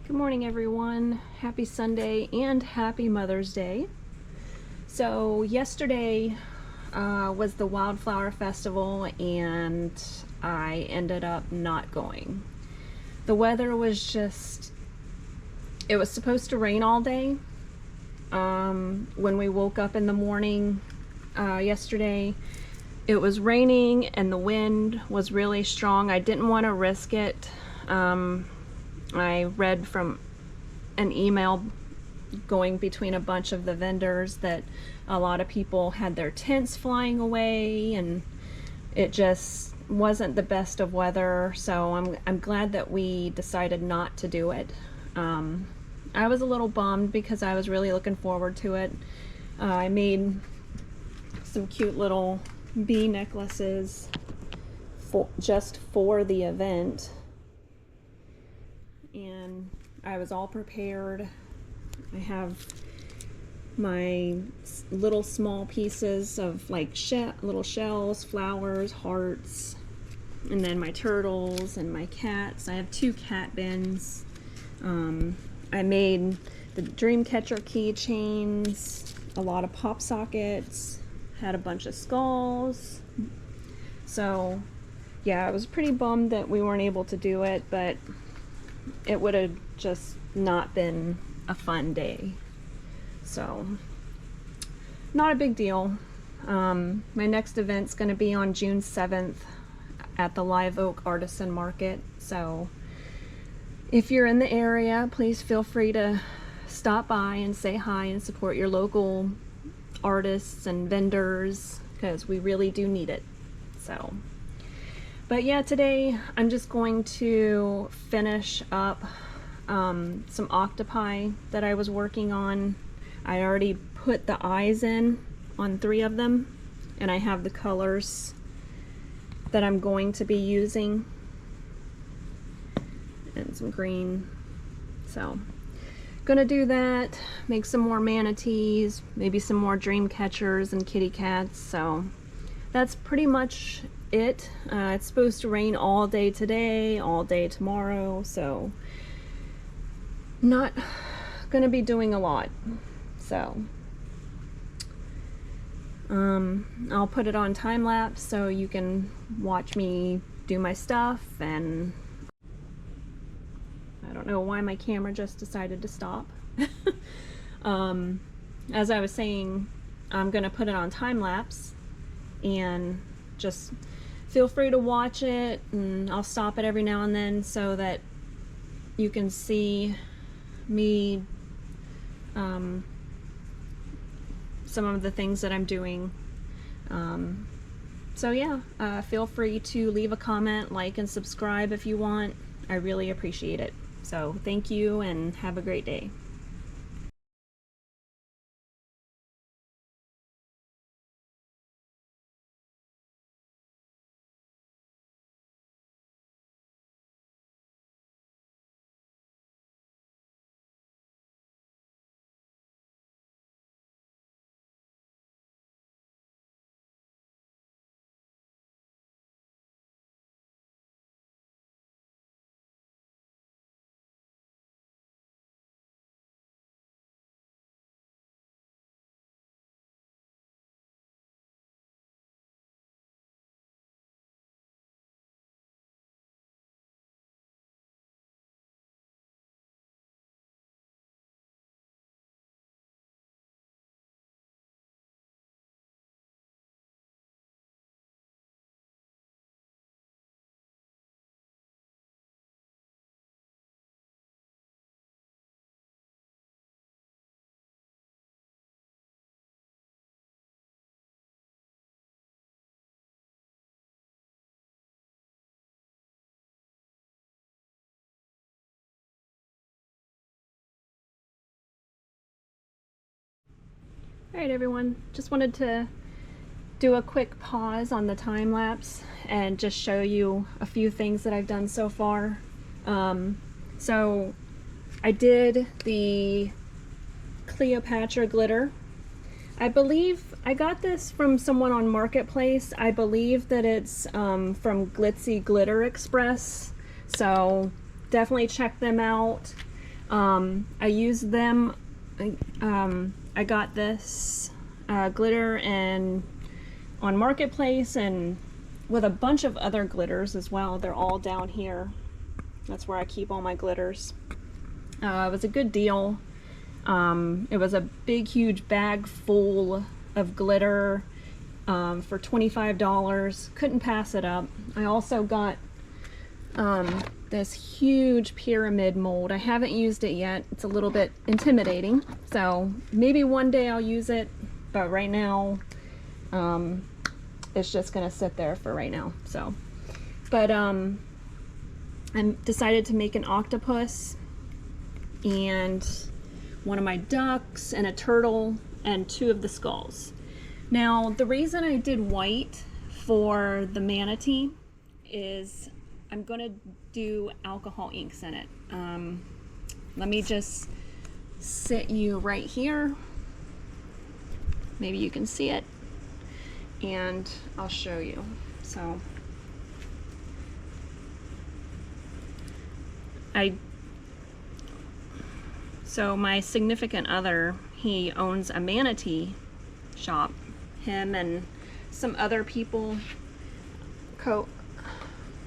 Good morning, everyone. Happy Sunday and happy Mother's Day. So yesterday was the Wildflower Festival and I ended up not going. The weather was just, it was supposed to rain all day. When we woke up in the morning yesterday, it was raining and the wind was really strong. I didn't want to risk it. I read from an email going between a bunch of the vendors that a lot of people had their tents flying away, and it just wasn't the best of weather. So I'm glad that we decided not to do it. I was a little bummed because I was really looking forward to it. I made some cute little bee necklaces just for the event, and I was all prepared. I have my little small pieces of like little shells, flowers, hearts, and then my turtles and my cats. I have 2 cat bins. I made the dream catcher keychains, a lot of pop sockets, had a bunch of skulls. So yeah, I was pretty bummed that we weren't able to do it, but it would have just not been a fun day. So not a big deal. My next event's going to be on June 7th at the Live Oak Artisan Market. So if you're in the area, please feel free to stop by and say hi and support your local artists and vendors, because we really do need it. So, but yeah, today I'm just going to finish up some octopi that I was working on. I already put the eyes in on 3 of them, and I have the colors that I'm going to be using, and some green. So gonna do that, make some more manatees, maybe some more dream catchers and kitty cats. So that's pretty much it. It's supposed to rain all day today, all day tomorrow, so not gonna be doing a lot. So I'll put it on time lapse so you can watch me do my stuff. And I don't know why my camera just decided to stop. As I was saying, I'm gonna put it on time lapse, and just feel free to watch it, and I'll stop it every now and then so that you can see me, some of the things that I'm doing. So yeah, feel free to leave a comment, like, and subscribe if you want. I really appreciate it. So thank you and have a great day. Alright everyone, just wanted to do a quick pause on the time lapse and just show you a few things that I've done so far. So I did the Cleopatra glitter. I believe I got this from someone on Marketplace. I believe that it's from Glitzy Glitter Express, so definitely check them out. I use them. I got this glitter on Marketplace and with a bunch of other glitters as well. They're all down here. That's where I keep all my glitters. It was a good deal. It was a big, huge bag full of glitter for $25. Couldn't pass it up. I also got this huge pyramid mold. I haven't used it yet. It's a little bit intimidating. So maybe one day I'll use it, but right now it's just gonna sit there for right now. So, but I decided to make an octopus and one of my ducks and a turtle and 2 of the skulls. Now, the reason I did white for the manatee is I'm gonna do alcohol inks in it. Let me just sit you right here. Maybe you can see it, and I'll show you. So my significant other, he owns a manatee shop. Him and some other people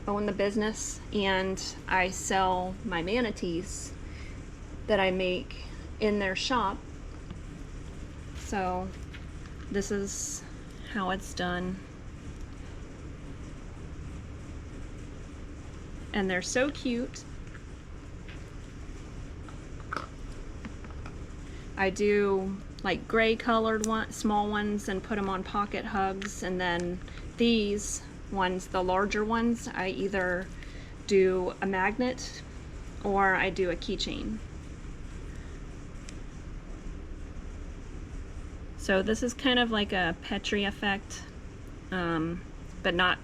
own the business, and I sell my manatees that I make in their shop. So this is how it's done. And they're so cute. I do like gray colored small ones and put them on pocket hugs, and then these ones, the larger ones, I either do a magnet or I do a keychain. So this is kind of like a Petri effect, but not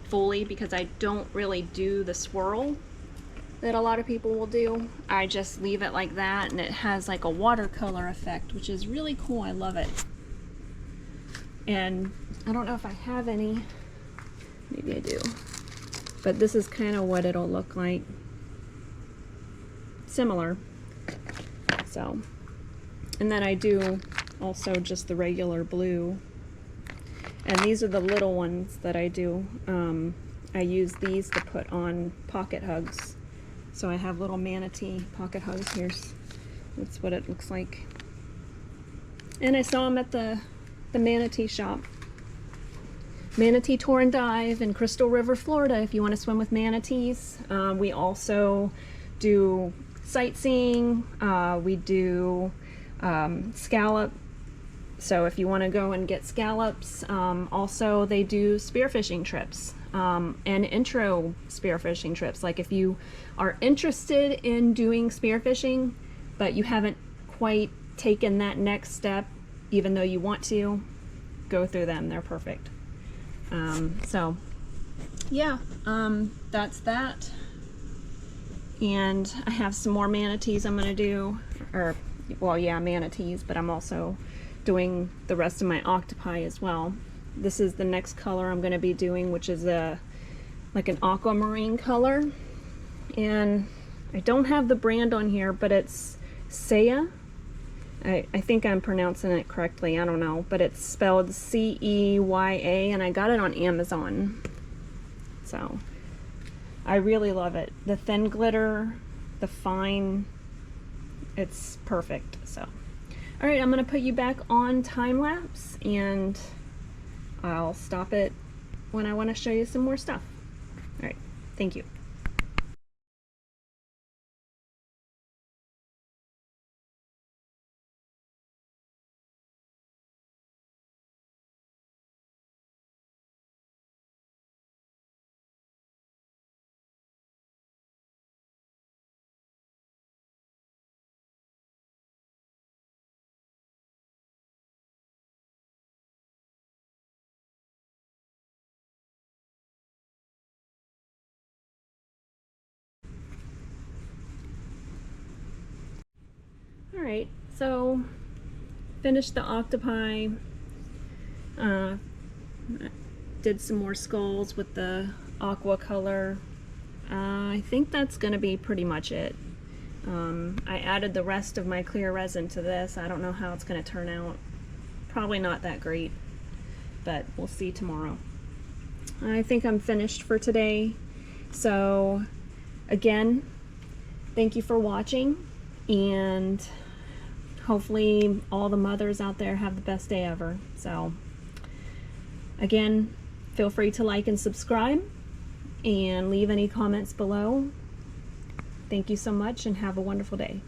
fully, because I don't really do the swirl that a lot of people will do. I just leave it like that, and it has like a watercolor effect, which is really cool. I love it. And I don't know if I have any, maybe I do, but this is kind of what it'll look like. Similar. So, and then I do also just the regular blue, and these are the little ones that I do. I use these to put on pocket hugs. So I have little manatee pocket hugs here. That's what it looks like. And I saw them at the manatee shop. Manatee Tour and Dive in Crystal River, Florida, if you want to swim with manatees. We also do sightseeing. We do scallop. So if you want to go and get scallops, also they do spearfishing trips. And intro spearfishing trips. Like if you are interested in doing spearfishing, but you haven't quite taken that next step, even though you want to, go through them. They're perfect. So yeah, that's that. And I have some more manatees I'm gonna do, or well, yeah, manatees, but I'm also doing the rest of my octopi as well. This is the next color I'm going to be doing, which is like an aquamarine color, and I don't have the brand on here, but it's Ceya. I think I'm pronouncing it correctly, I don't know, but it's spelled C-E-Y-A, and I got it on Amazon. So I really love it. The thin glitter, the fine, it's perfect. So all right, I'm going to put you back on time lapse, and I'll stop it when I want to show you some more stuff. All right, thank you. All right, so finished the octopi. Did some more skulls with the aqua color. I think that's gonna be pretty much it. I added the rest of my clear resin to this. I don't know how it's going to turn out. Probably not that great, but we'll see tomorrow. I think I'm finished for today. So again, thank you for watching, and hopefully all the mothers out there have the best day ever. So again, feel free to like and subscribe and leave any comments below. Thank you so much and have a wonderful day.